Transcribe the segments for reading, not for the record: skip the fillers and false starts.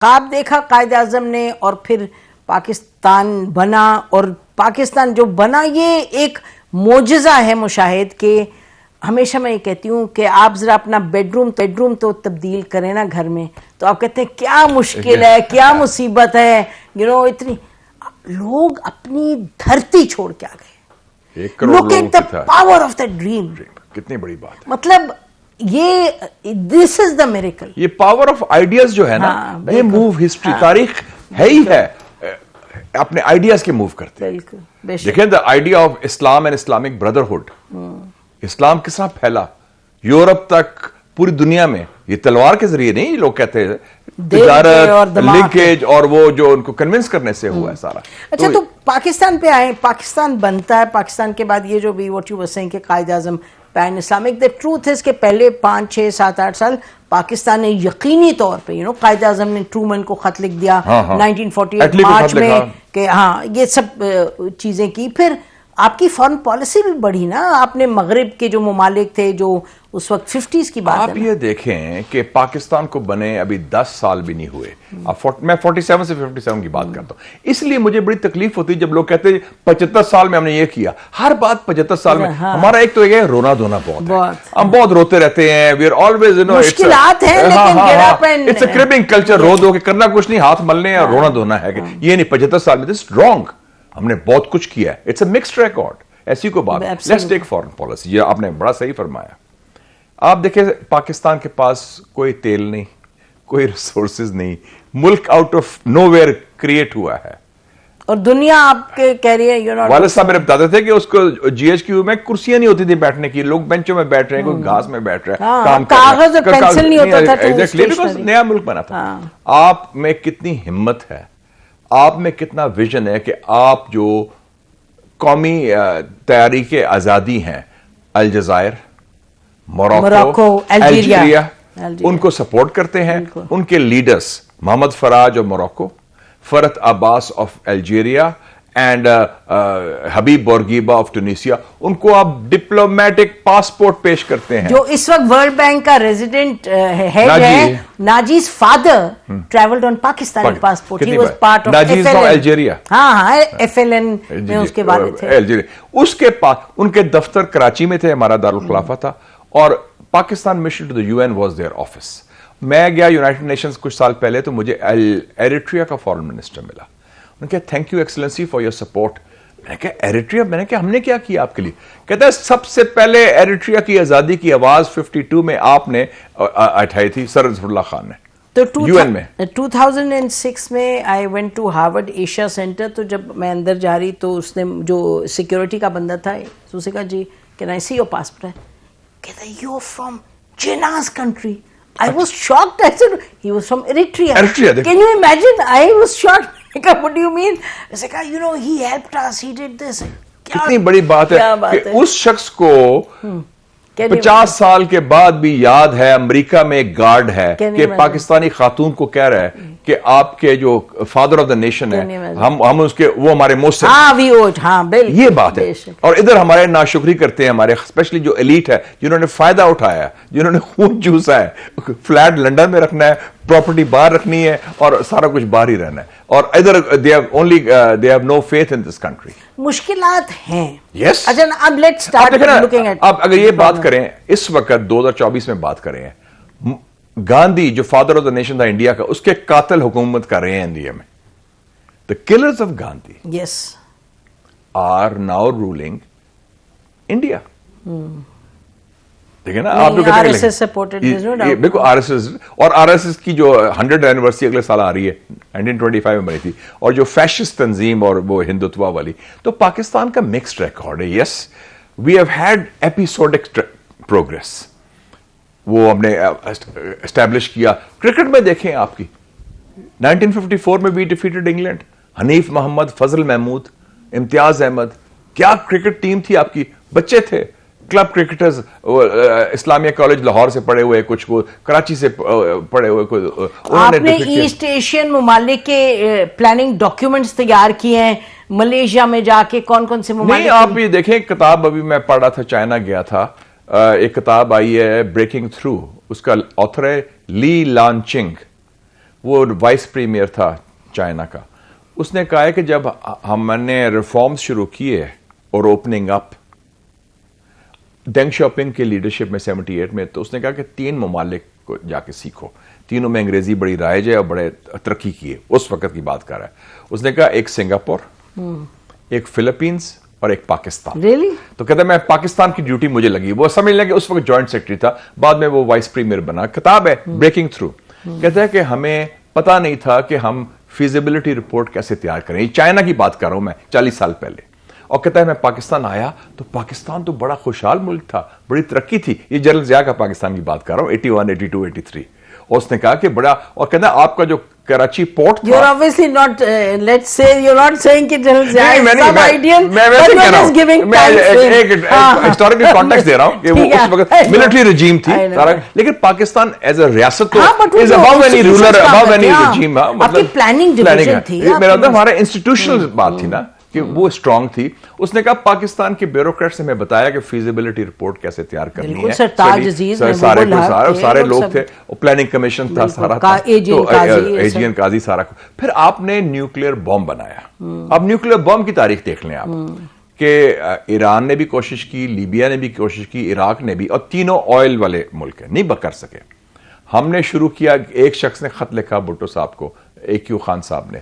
خواب دیکھا قائد اعظم نے اور پھر پاکستان بنا، اور پاکستان جو بنا یہ ایک معجزہ ہے مشاہد کہ ہمیشہ میں یہ کہتی ہوں کہ آپ ذرا اپنا بیڈ روم تو تبدیل کریں نا گھر میں، تو آپ کہتے ہیں کیا مشکل ہے، کیا مصیبت ہے، اتنی لوگ اپنی دھرتی چھوڑ کے آ گئے. Look at the power of that dream. کتنی بڑی بات ہے. مطلب یہ this is the miracle. یہ پاور آف آئیڈیاز جو ہے نا، یہ موو ہسٹری، تاریخ ہے ہی ہے اپنے آئیڈیاز کے موو کرتے ہیں. دیکھیں the idea of Islam and Islamic brotherhood, Islam کس طرح پھیلا یورپ تک، پوری دنیا میں. یہ تلوار کے ذریعے نہیں، لوگ کہتے ہیں تجارت، لنکیج، اور وہ جو ان کو کنونس کرنے سے ہوا ہے سارا. اچھا تو پاکستان پہ آئے، پاکستان بنتا ہے، پاکستان کے بعد یہ جو بھی واٹ یو ور سیئنگ کہ Quaid Azam pan Islamic, the truth is کہ پہلے 5 6 7 8 سال پاکستان نے یقینی طور پہ قائد اعظم نے ٹرومن کو خط لکھ دیا 1948 مارچ میں کہ ہاں یہ سب چیزیں کی. پھر آپ کی فارن پالیسی بھی بڑھی نا، آپ نے مغرب کے جو ممالک تھے جو اس وقت 50s کی بات ہے، آپ یہ دیکھیں کہ پاکستان کو بنے ابھی 10 سال بھی نہیں ہوئے. میں 47 سے 57 کی بات کرتا ہوں. اس لیے مجھے بڑی تکلیف ہوتی جب لوگ کہتے ہیں 75 سال میں ہم نے یہ کیا. ہر بات 75 سال میں. ہمارا ایک تو یہ رونا دھونا بہت ہے، ہم بہت روتے رہتے ہیں. وی آر آلویز مشکلات ہیں لیکن get up and it's a curbing culture. رو دو کے کرنا کچھ نہیں، ہاتھ ملنے اور رونا دھونا ہے کہ یہ نہیں. 75 سال میں دس رانگ. ہم نے بہت کچھ کیا ہے. It's a mixed record. ایسی کو بات. Let's take foreign policy. یہ آپ نے بڑا صحیح فرمایا. آپ دیکھیں پاکستان کے پاس کوئی تیل نہیں، کوئی ریسورسز نہیں. ملک out of nowhere create ہوا ہے، اور دنیا آپ کے کہہ رہی ہے. والد صاحب میرے بتاتے تھے کہ اس کو جی ایچ کیو میں کرسیاں نہیں ہوتی تھی بیٹھنے کی، لوگ بینچوں میں بیٹھ رہے ہیں، کوئی گھاس میں بیٹھ رہا ہے، کام کاغذ اور پینسل نہیں ہوتا تھا. بیکاز نیا ملک بنا تھا. آپ میں کتنی ہمت ہے، آپ میں کتنا ویژن ہے کہ آپ جو قومی تحریک آزادی ہیں، الجزائر، موروکو، الجیریا، ان کو سپورٹ کرتے ہیں. ان کے leaders Mohammed Farag of Morocco, Ferhat Abbas of Algeria and Habib Bourguiba of Tunisia, ان کو آپ ڈپلومیٹک پاسپورٹ پیش کرتے ہیں. جو اس وقت ورلڈ بینک کا ریزیڈنٹ ہیڈ ہے، Naji's father travelled on Pakistani passport. He was part of Naji's from Algeria. ہاں ایف ایل این میں اس کے والد تھے. اس کے پاس ان کے دفتر کراچی میں تھے، ہمارا دارالخلافہ تھا، اور Pakistan mission to the U N was their office. میں گیا یونائٹڈ نیشنز کچھ سال پہلے، تو مجھے ایریٹریا کا فارن منسٹر ملا. انہوں نے کہا thank you excellency for your support. میں نے کہا ایریٹریا؟ میں نے کہا ہم نے کیا کیا آپ کے لیے؟ کہتا ہے سب سے پہلے ایریٹریا کی آزادی کی آواز 52 میں آپ نے اٹھائی تھی، سر ظفر اللہ خان نے. تو یو این میں 2006 میں I went to Harvard Asia centre. تو جب میں اندر جا رہی تو اس نے جو سیکورٹی کا بندہ تھا، اس نے کہا جی can I see your passport? کہتا ہے you are from Jinnah's country. I was shocked. I said he was from Eritrea. Can you imagine? I was shocked. What do you mean? I said, he helped us. He did this. کتنی بڑی بات ہے کہ اس شخص کو 50 سال کے بعد بھی یاد ہے. امریکہ میں ایک گارڈ ہے کہ پاکستانی خاتون کو کہہ رہا ہے کہ آپ کے جو فادر آف دا نیشن ہے، ہم اس کے، وہ ہمارے موسٹ. یہ بات ہے. اور ادھر ہمارے ناشکری کرتے ہیں ہمارے اسپیشلی جو ایلیٹ ہے، جنہوں نے فائدہ اٹھایا ہے، جنہوں نے خون چوسا ہے. فلیٹ لنڈن میں رکھنا ہے، پراپرٹی باہر رکھنی ہے، اور سارا کچھ باہر ہی رہنا ہے. اور ادھر they have no faith in this country. مشکلات ہیں. Yes. اب let's start looking at. اب اگر یہ بات کریں اس وقت 2024 میں بات کریں، گاندھی جو فادر آف دا نیشن تھا انڈیا کا، اس کے قاتل حکومت کر رہے ہیں انڈیا میں. The killers of Gandhi yes are now ruling India. دیکھیں نا آپ لوگ بالکل آر ایس ایس. اور آر ایس ایس کی جو 100 اینیورسری اگلے سال آ رہی ہے، 1925 میں بنی تھی، اور جو فیشسٹ تنظیم اور وہ ہندوتوا والی. تو پاکستان کا مکسڈ ریکارڈ ہے. Yes we have had episodic progress. وہ ہم نے اسٹیبلش کیا. کرکٹ میں دیکھیں آپ کی 1954 میں وی ڈیفیٹڈ انگلینڈ. حنیف محمد، فضل محمود، امتیاز احمد، کیا کرکٹ ٹیم تھی آپ کی. بچے تھے کلب کرکٹرز، اسلامیہ کالج لاہور سے پڑھے ہوئے، کچھ وہ کراچی سے پڑھے ہوئے. آپ نے ایسٹ ایشین ممالک کے پلاننگ ڈاکیومنٹس تیار کیے ہیں ملیشیا میں جا کے، کون کون سے ممالک؟ نہیں آپ یہ دیکھیں، کتاب ابھی میں پڑھ رہا تھا، چائنا گیا تھا، ایک کتاب آئی ہے بریکنگ تھرو، اس کا آتھر ہے لی لان چنگ. وہ وائس پریمیئر تھا چائنا کا. اس نے کہا ہے کہ جب ہم نے ریفارمز شروع کیے اور اوپننگ اپ ڈینگ شاپنگ کے لیڈرشپ میں 78 میں, تو اس نے کہا کہ 3 ممالک کو جا کے سیکھو, تینوں میں انگریزی بڑی رائج ہے اور بڑے ترقی کی ہے, اس وقت کی بات کر رہا ہے. اس نے کہا ایک سنگاپور, ایک فلپینز اور ایک پاکستان. Really? تو کہتا ہے میں پاکستان کی ڈیوٹی مجھے لگی. وہ سمجھ لیں کہ اس وقت جوائنٹ سیکرٹری تھا, بعد میں وہ وائس پریمیئر بنا. کتاب ہے بریکنگ تھرو. کہتا ہے کہ ہمیں پتا نہیں تھا کہ ہم فیزیبلٹی رپورٹ کیسے تیار کریں. چائنا کی بات کر رہا ہوں میں 40 سال پہلے. اور کہتا ہے میں پاکستان آیا تو پاکستان تو بڑا خوشحال ملک تھا, بڑی ترقی تھی. یہ جنرل ضیاء کا پاکستان کی بات کر رہا ہوں 81, 82, 83. اور اس نے کہا کہ بڑا, اور کہتا ہے آپ کا جو Karachi port You're obviously not, let's say, you're not saying کہ General Zia is some ideal, but you're just giving time frame. ایک ہسٹوریکل کانٹیکسٹ دے رہا ہوں کہ وہ اس وقت ملٹری رجیم تھی سارا, لیکن پاکستان ایز اے ریاست تو is above any ruler, above any regime. آپ کی پلاننگ ڈویژن تھی, میرا مطلب ہمارا انسٹیٹیوشنل بات تھی نا کہ وہ اسٹرانگ تھی. اس نے کہا پاکستان کے بیوروکریٹ سے میں بتایا کہ فیزیبلٹی رپورٹ کیسے تیار کرنی ہے. سارے لوگ تھے, پلاننگ کمیشن تھا سارا, ایجین قاضی سارا. پھر آپ نے نیوکلیر بم بنایا. اب نیوکلیر بم کی تاریخ دیکھ لیں آپ کہ ایران نے بھی کوشش کی, لیبیا نے بھی کوشش کی, عراق نے بھی, اور تینوں آئل والے ملک ہیں, نہیں کر سکے. ہم نے شروع کیا, ایک شخص نے خط لکھا بھٹو صاحب کو, AQ خان صاحب نے,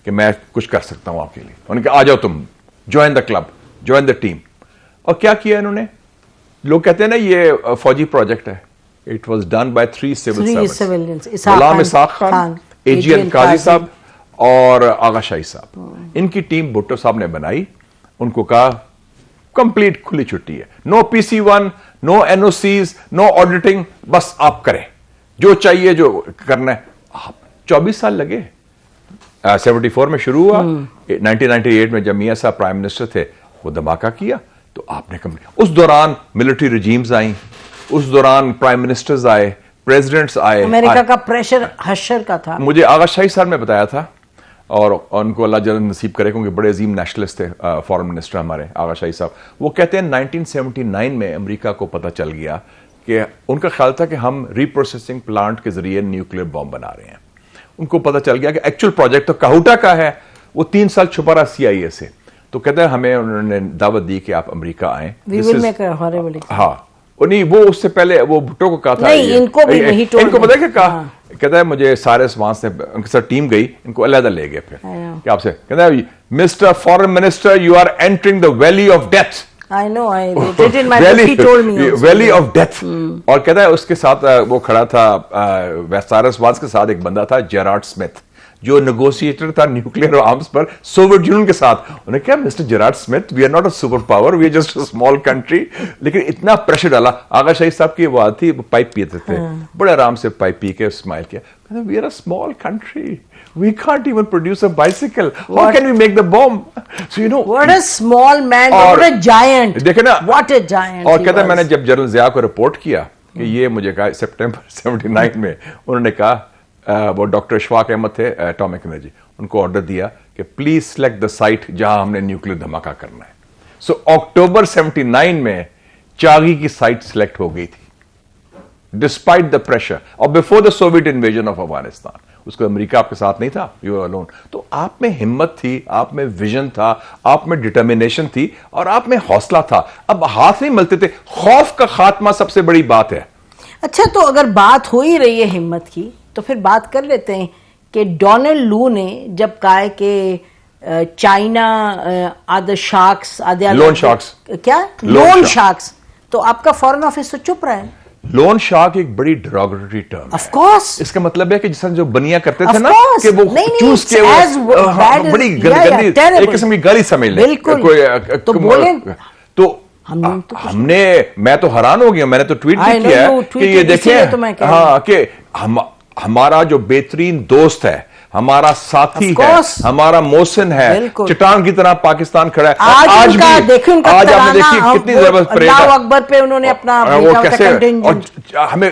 کہ میں کچھ کر سکتا ہوں آپ کے لیے. انہوں نے کہا آ جاؤ تم, join the club, join the team. اور کیا کیا انہوں نے؟ لوگ کہتے ہیں نا یہ فوجی پروجیکٹ ہے. It was done by 3 civil servants, Ghulam Ishaq Khan, AGN قاضی صاحب اور آغا شاہی صاحب. ان کی ٹیم بھٹو صاحب نے بنائی. ان کو کہا کمپلیٹ کھلی چھٹی ہے, نو PC1, نو NOCs, نو آڈیٹنگ, بس آپ کریں جو چاہیے جو کرنا ہے. 24 سال لگے. 74 میں شروع ہوا, 1998 میں جب میاں صاحب پرائم منسٹر تھے وہ دھماکہ کیا. تو آپ نے اس دوران ملٹری رجیمز آئیں, اس دوران پرائم منسٹرز آئے, پریزیڈنٹس آئے. امریکہ کا پریشر حشر کا تھا. مجھے آغا شاہی صاحب نے بتایا تھا, اور ان کو اللہ جل نصیب کرے کیونکہ بڑے عظیم نیشنلسٹ تھے, فارن منسٹر ہمارے آغا شاہی صاحب. وہ کہتے ہیں 1979 میں امریکہ کو پتہ چل گیا کہ ان کا خیال تھا کہ ہم ری پروسیسنگ پلانٹ کے ذریعے نیوکلیر بم بنا رہے ہیں. ان کو پتہ چل گیا کہ ایکچوئل پروجیکٹ تو کاہوٹا کا ہے, وہ 3 سال چھپا رہا CIA سے. تو کہتے ہیں ہمیں انہوں نے دعوت دی کہ آپ امریکہ آئیں. ہاں, نہیں وہ اس سے پہلے وہ بھٹو کو کہا تھا, ان کو پتا کیا کہا, کہتا ہے مجھے سارس وانس نے ان کے ساتھ ٹیم گئی, ان کو علیحدہ لے گئے. پھر کہ آپ سے کہتا ہے mister foreign minister you are entering the valley of death. I know, he told me also. Valley of death. اور کہتا ہے اس کے ساتھ وہ کھڑا تھا, سائرس واز کے ساتھ ایک بندہ تھا جیرارڈ اسمتھ, جو نیگوشیٹر تھا نیوکلیر آرمز پر سوویت یونین کے ساتھ. انہوں نے کہا mister Gerard Smith, we are not a super power, we are just a small country. لیکن اتنا پریشر ڈالا. آغا شاہی صاحب کی بات تھی, وہ پائپ پیتے تھے, بڑے آرام سے پائپ پی کے اسمائل کیا. We are a small country, we can't even produce a bicycle. How can we make the bomb? So you know, what a small man, what a giant. دیکھیں نا, what a giant. اور کہتا ہے میں نے جب general Zia کو report کیا کہ یہ مجھے کہا سپٹمبر 79 میں, انہوں نے کہا وہ ڈاکٹر اشفاق احمد تھے ایٹامک انرجی, ان کو آرڈر دیا کہ پلیز سلیکٹ دا سائٹ جہاں ہم نے نیوکلیر دھماکہ کرنا ہے. سو اکتوبر 79 میں چاغی کی سائٹ سلیکٹ ہو گئی تھی ڈسپائٹ دا پریشر, اور before the Soviet invasion of Afghanistan. اس کو امریکہ آپ کے ساتھ نہیں تھا, یو آر الون. تو آپ میں ہمت تھی, آپ میں ویژن تھا, آپ میں ڈٹرمینیشن تھی, اور آپ میں حوصلہ تھا. اب ہاتھ نہیں ملتے تھے. خوف کا خاتمہ سب سے بڑی بات ہے. اچھا, تو اگر بات ہو ہی رہی ہے ہمت کی, تو پھر بات کر لیتے ہیں کہ ڈونلڈ لو نے جب کہا ہے کہ چائنا آدھے شارکس, لون شارکس, کیا لون شارکس, تو آپ کا فارن آفس تو چپ رہا ہے. لون شارک ایک بڑی ڈیروگیٹری ٹرم ہے. Of course. اس کا مطلب ہے کہ جس جو بنیا کرتے تھے نا, course. کہ وہ چوز کے بڑی گندی ایک قسم کی گالی سمجھ لیں. بالکل. تو بولیں, تو ہم نے, میں تو حیران ہو گیا, میں نے تو ٹویٹ بھی کیا کہ یہ دیکھیں, ہاں, کہ ہمارا جو بہترین دوست ہے, ہمارا ساتھی ہے, ہمارا محسن ہے, چٹان کی طرح پاکستان کھڑا ہے. آج بھی آج آپ نے دیکھی کتنی ضرورت پڑے گا, اللہ اکبر پہ انہوں نے اپنا وہ کیسے, اور ہمیں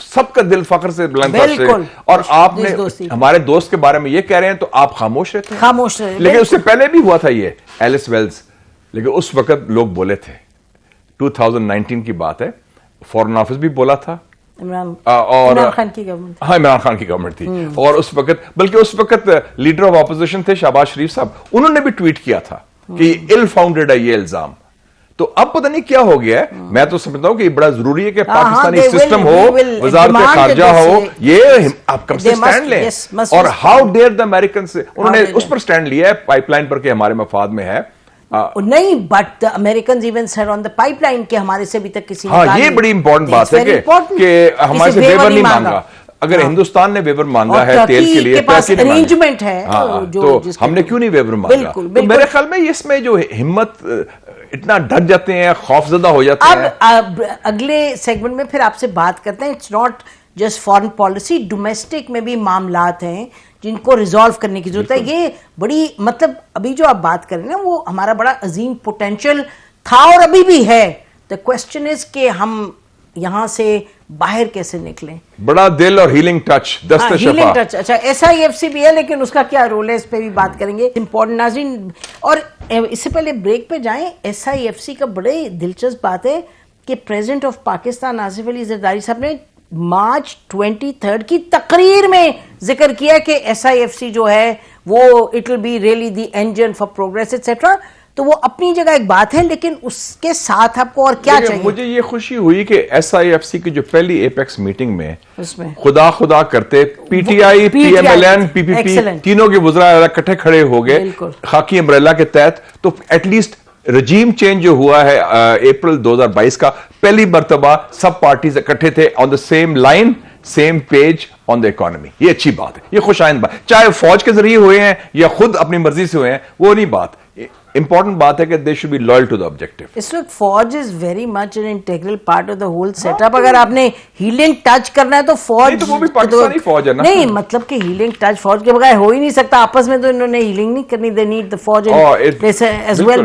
سب کا دل فخر سے بلند کرتے. اور آپ نے ہمارے دوست کے بارے میں یہ کہہ رہے ہیں تو آپ خاموش رہتے ہیں. خاموش رہے. لیکن اس سے پہلے بھی ہوا تھا یہ ایلس ویلز, لیکن اس وقت لوگ بولے تھے. 2019 کی بات ہے, فارن آفس بھی بولا تھا, عمران خان کی گورنمنٹ، ہاں عمران خان کی گورنمنٹ تھی، اور اس وقت بلکہ اس وقت لیڈر آف اپوزیشن تھے شہباز شریف صاحب، انہوں نے بھی ٹویٹ کیا تھا کہ ال فاؤنڈیڈ ہے یہ الزام. تو اب پتہ نہیں کیا ہو گیا ہے. میں تو سمجھتا ہوں کہ بڑا ضروری ہے کہ پاکستانی سسٹم ہو، وزارت خارجہ ہو، یہ آپ کم سے سٹینڈ لیں. اور ہاؤ ڈیئر دا امریکن سے انہوں نے اس پر سٹینڈ لیا ہے پائپ لائن پر کہ ہمارے مفاد میں ہے. نہیں but Americans even said on the pipeline کہ ہمارے سے ابھی تک کسی نے، ہاں یہ بڑی امپورٹنٹ بات ہے کہ ہمارے سے ویور نہیں مانگا. اگر ہندوستان نے ویور مانگا ہے تیل کے لیے ارینجمنٹ ہے تو ہم نے کیوں نہیں ویور مانگا؟ تو میرے خیال میں اس میں جو ہمت اتنا ڈر جاتے ہیں، خوف زدہ ہو جاتے ہیں. اب اگلے سیگمنٹ میں پھر آپ سے بات کرتے ہیں. It's not just foreign policy, domestic میں بھی معاملات ہیں جن کو ریزالو کرنے کی ضرورت ہے. یہ بڑی مطلب ابھی جو آپ بات کر رہے ہیں وہ ہمارا بڑا عظیم پوٹینشیل تھا اور ابھی بھی ہے. دا کوسچن از کہ ہم یہاں سے باہر کیسے نکلیں. بڑا دل اور ہیلنگ ٹچ، دست شفا. ہیلنگ ٹچ، اچھا SIFC بھی ہے لیکن اس کا کیا رول ہے اس پہ بھی بات کریں گے. امپورٹنٹ ناظرین، اور اس سے پہلے بریک پہ جائیں، SIFC کا بڑے دلچسپ بات ہے کہ پریزیڈنٹ آف پاکستان آصف علی زرداری صاحب نے مارچ 23 کی تقریر میں ذکر کیا کہ SIFC جو ہے وہ it will be really the engine for progress etcetera. تو وہ اپنی جگہ ایک بات ہے، لیکن اس کے ساتھ آپ کو اور کیا چاہیے؟ مجھے یہ خوشی ہوئی کہ SIFC کی جو پہلی ایپیکس میٹنگ میں اس میں خدا کرتے PTI PMLN PPP تینوں کے وزراء اکٹھے کھڑے ہو گئے خاکی امبریلا کے تحت. تو ایٹ لیسٹ رجیم چینج جو ہوا ہے اپریل 2022 کا، پہلی مرتبہ سب پارٹیز اکٹھے تھے on the same line, same page on the economy. یہ اچھی بات ہے، یہ خوش آئند بات، چاہے فوج کے ذریعے ہوئے ہیں یا خود اپنی مرضی سے ہوئے ہیں، وہ نہیں بات. امپورٹنٹ بات ہے کہ they should be loyal to the objective. اس وقت فوج is very much an integral part of the whole set up. اگر آپ نے ہیلنگ ٹچ کرنا ہے تو فوج، تو وہ بھی پاکستانی فوج ہے نا. نہیں مطلب کہ ہیلنگ ٹچ فوج کے بغیر ہو ہی نہیں سکتا. آپس میں تو انہوں نے ہیلنگ نہیں کرنی. دے نیڈ دا فوج ایز ویل.